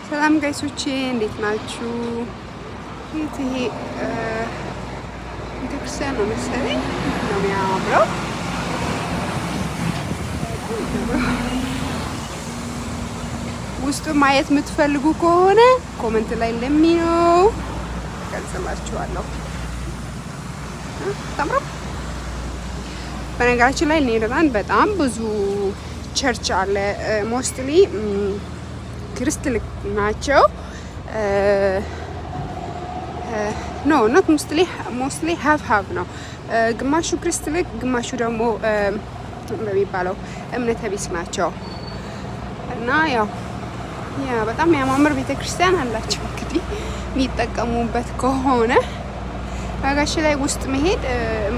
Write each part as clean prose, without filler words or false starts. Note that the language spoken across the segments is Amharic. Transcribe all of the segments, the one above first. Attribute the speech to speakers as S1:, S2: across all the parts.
S1: ሰላም ጋይሶቼ እንዴት ናችሁ? ይሄ ቤተክርስቲያን ነው መሰለኝ ነው የሚያምረው። ውስጡ ማየት የምትፈልጉ ከሆነ ኮሜንት ላይ ለሚነው ገልጽላችኋለሁ። ታምራ በነገራችን ላይ ኔዘርላንድ በጣም ብዙ ቸርች አለ። ሞስትሊ ክርስቲያን ናቸው። ኖ ኖት ሞስትሊ ሀፍ ነው። ግማሹ ክርስቲያን ግማሹ ደግሞ በሚባለው እምነተ ቢስ ናቸው። እና ያው በጣም የሚያማምር ቤተክርስቲያን አላቸው። እንግዲህ የሚጠቀሙበት ከሆነ ጋሽ ላይ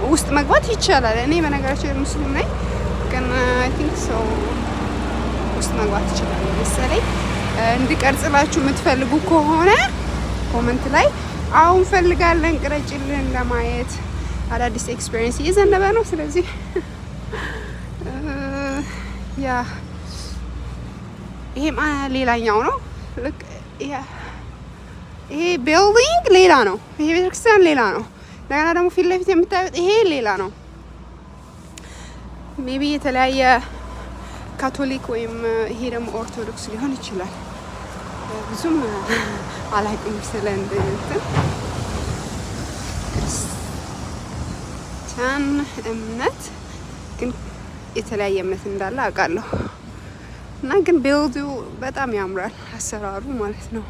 S1: ውስጥ መግባት ይቻላል። እኔ በነገራችን ሙስሊም ነኝ፣ ግን አይ ቲንክ ሶ ውስጥ መግባት ይችላል መሰለኝ። እንድቀርጽላችሁ የምትፈልጉ ከሆነ ኮመንት ላይ አሁን ፈልጋለን ቅረጭልን ለማየት። አዳዲስ ኤክስፒሪየንስ እየዘነበ ነው። ስለዚህ ይሄም ሌላኛው ነው። ልክ ይሄ ቢልዲንግ ሌላ ነው። ይሄ ቤተክርስቲያን ሌላ ነው። እንደገና ደግሞ ፊት ለፊት የምታዩት ይሄ ሌላ ነው። ሜቢ የተለያየ ካቶሊክ ወይም ይሄ ደግሞ ኦርቶዶክስ ሊሆን ይችላል። ብዙም አላውቅም ስለ እንትን ክርስቲያን እምነት፣ ግን የተለያየ እምነት እንዳለ አውቃለሁ። እና ግን ቢልዱ በጣም ያምራል፣ አሰራሩ ማለት ነው።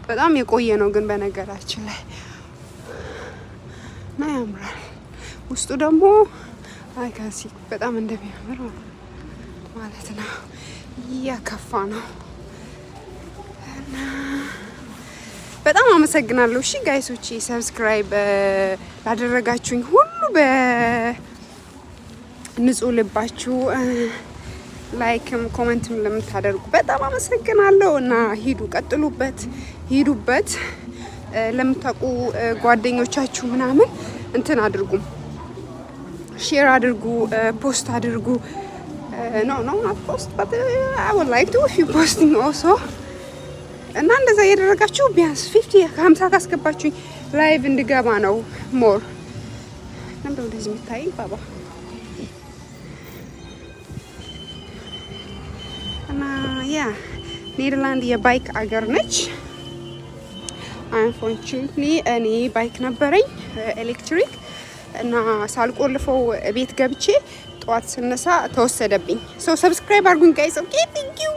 S1: በጣም የቆየ ነው ግን በነገራችን ላይ እና ያምራል። ውስጡ ደግሞ አይካሲ በጣም እንደሚያምር ማለት ነው። እያከፋ ነው። እና በጣም አመሰግናለሁ። እሺ ጋይሶቼ ሰብስክራይብ ላደረጋችሁኝ ሁሉ በንጹህ ልባችሁ ላይክም ኮሜንትም ለምታደርጉ በጣም አመሰግናለሁ። እና ሂዱበት። ለምታውቁ ጓደኞቻችሁ ምናምን እንትን አድርጉ፣ ሼር አድርጉ፣ ፖስት አድርጉ። no not post but I would like to if you posting also። እና እንደዛ እያደረጋችሁ ቢያንስ 50 ካስገባችሁኝ ላይቭ እንድገባ ነው ሞር እንደው እንደዚህ የምታይ ባባ እና ኔዘርላንድ የባይክ አገር ነች። አንፎርቹኔትሊ እኔ ባይክ ነበረኝ ኤሌክትሪክ እና ሳልቆልፈው ቤት ገብቼ ጠዋት ስነሳ ተወሰደብኝ። ሰብስክራይብ አድርጉኝ ጋይስ። ኦኬ ቴንክ ዩ።